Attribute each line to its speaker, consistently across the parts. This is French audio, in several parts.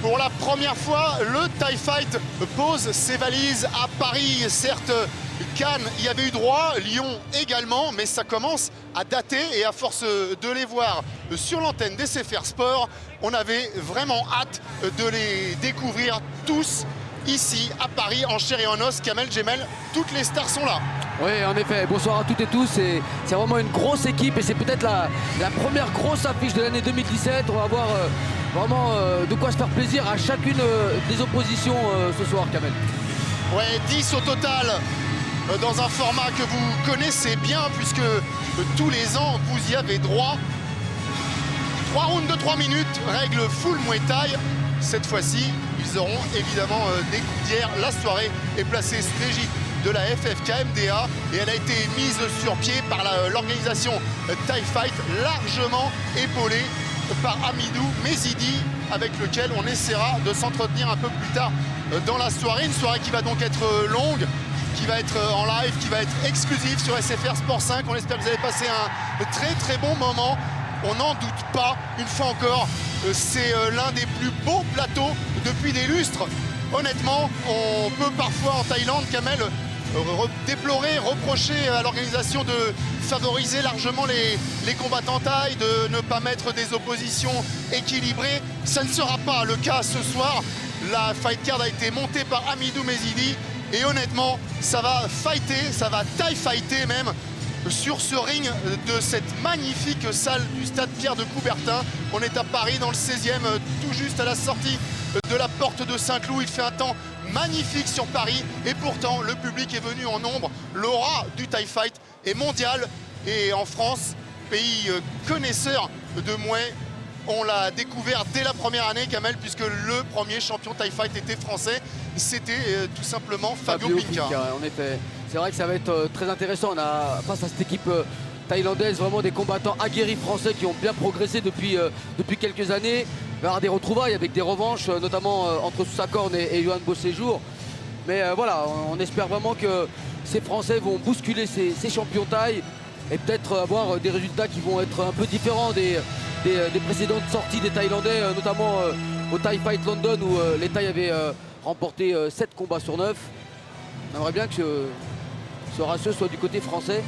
Speaker 1: Pour la première fois, le TIE Fight pose ses valises à Paris. Certes, Cannes y avait eu droit, Lyon également, mais ça commence à dater et à force de les voir sur l'antenne des SFR Sport, on avait vraiment hâte de les découvrir tous ici à Paris, en chair et en os. Kamel, Djemel, toutes les stars sont là.
Speaker 2: Oui, en effet, bonsoir à toutes et tous. C'est vraiment une grosse équipe et c'est peut-être la première grosse affiche de l'année 2017. On va avoir vraiment de quoi se faire plaisir à chacune des oppositions ce soir, Kamel.
Speaker 1: Ouais, 10 au total dans un format que vous connaissez bien puisque tous les ans vous y avez droit. 3 rounds de 3 minutes, règle full Muay Thai. Cette fois-ci, ils auront évidemment des coups d'hier. La soirée est placée sous l'égide de la FFK-MDA et elle a été mise sur pied par l'organisation TIE Fight, largement épaulée par Hamidou Mezidi, avec lequel on essaiera de s'entretenir un peu plus tard dans la soirée. Une soirée qui va donc être longue, qui va être en live, qui va être exclusive sur SFR Sport 5. On espère que vous avez passé un très très bon moment. On n'en doute pas, une fois encore, c'est l'un des plus beaux plateaux depuis des lustres. Honnêtement, on peut parfois en Thaïlande, Kamel, déplorer, reprocher à l'organisation de favoriser largement les combattants thaï, de ne pas mettre des oppositions équilibrées. Ça ne sera pas le cas ce soir. La fight card a été montée par Hamidou Mezidi et honnêtement, ça va fighter, ça va Thai fighter même sur ce ring de cette magnifique salle du stade Pierre de Coubertin. On est à Paris dans le 16e, tout juste à la sortie de la porte de Saint-Cloud. Il fait un temps magnifique sur Paris et pourtant le public est venu en nombre. L'aura du TIE Fight est mondiale et en France, pays connaisseur de Muay, on l'a découvert dès la première année, Kamel, puisque le premier champion TIE Fight était français. C'était tout simplement Fabio Pinka.
Speaker 2: En effet, c'est vrai que ça va être très intéressant. On a face à cette équipe thaïlandaise vraiment des combattants aguerris français qui ont bien progressé depuis quelques années. Il va y avoir des retrouvailles avec des revanches, notamment entre Sousakorn et Yohan Beauséjour. Mais voilà, on espère vraiment que ces Français vont bousculer ces champions thaï et peut-être avoir des résultats qui vont être un peu différents des précédentes sorties des Thaïlandais, notamment au TIE Fight London où les Thaïs avaient remporté 7 combats sur 9. On aimerait bien que ce ratio soit du côté français.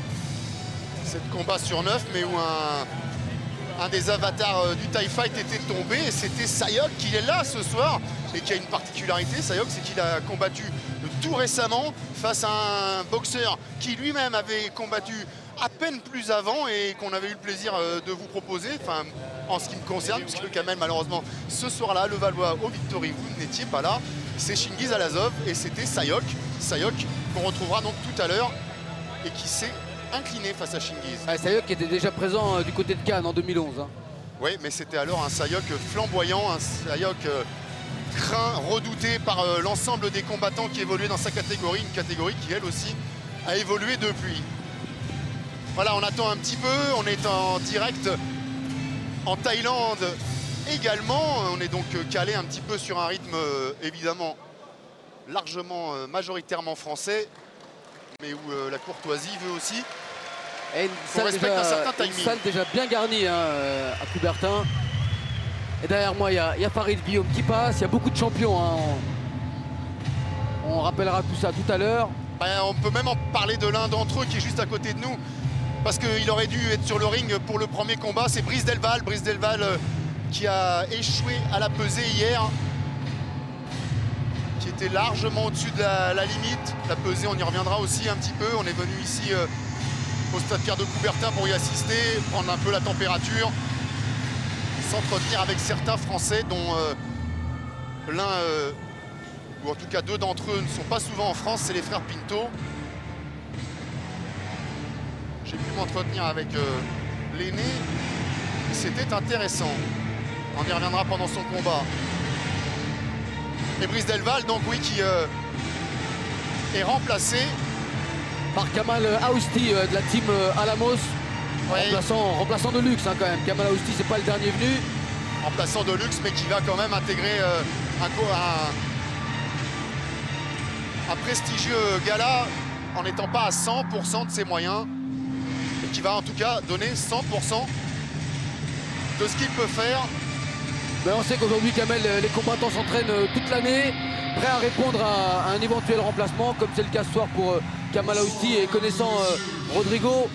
Speaker 1: 7 combats sur 9, mais où un des avatars du TIE Fight était tombé et c'était Sayok qui est là ce soir et qui a une particularité. Sayok, c'est qu'il a combattu tout récemment face à un boxeur qui lui-même avait combattu à peine plus avant et qu'on avait eu le plaisir de vous proposer, enfin en ce qui me concerne, puisque Kamel malheureusement ce soir-là, le Valois au Victory, vous n'étiez pas là, c'est Chingiz Alazov et c'était Sayok qu'on retrouvera donc tout à l'heure et qui s'est incliné face à Chingiz.
Speaker 2: Sayok qui était déjà présent du côté de Cannes en 2011. Hein.
Speaker 1: Oui, mais c'était alors un Sayok flamboyant, un Sayok craint, redouté par l'ensemble des combattants qui évoluaient dans sa catégorie, une catégorie qui elle aussi a évolué depuis. Voilà, on attend un petit peu, on est en direct en Thaïlande également. On est donc calé un petit peu sur un rythme évidemment largement majoritairement français, mais où la courtoisie veut aussi qu'on respecte un certain timing.
Speaker 2: Une salle déjà bien garnie hein, à Coubertin. Et derrière moi, il y a Farid Guillaume qui passe, il y a beaucoup de champions. Hein. On rappellera tout ça tout à l'heure.
Speaker 1: On peut même en parler de l'un d'entre eux qui est juste à côté de nous. Parce qu'il aurait dû être sur le ring pour le premier combat, c'est Brice Delval. Brice Delval qui a échoué à la pesée hier, qui était largement au-dessus de la limite. La pesée, on y reviendra aussi un petit peu. On est venu ici au stade Pierre de Coubertin pour y assister, prendre un peu la température, s'entretenir avec certains Français dont l'un, ou en tout cas 2 d'entre eux ne sont pas souvent en France, c'est les frères Pinto. J'ai pu m'entretenir avec l'aîné, c'était intéressant. On y reviendra pendant son combat. Et Brice Delval, donc oui, qui est remplacé
Speaker 2: par Kamal Aousti de la team Alamos. Oui. Remplaçant de luxe hein, quand même. Kamal Aousti, c'est pas le dernier venu.
Speaker 1: Remplaçant de luxe, mais qui va quand même intégrer un prestigieux gala en n'étant pas à 100% de ses moyens. Qui va en tout cas donner 100% de ce qu'il peut faire
Speaker 2: Mais on sait qu'aujourd'hui, Kamel, les combattants s'entraînent toute l'année, prêts à répondre à un éventuel remplacement, comme c'est le cas ce soir pour Kamel Aousti. Et connaissant Rodrigo,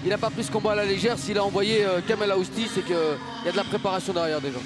Speaker 2: il n'a pas pris ce combat à la légère. S'il a envoyé Kamel Aousti, c'est qu'il y a de la préparation derrière déjà.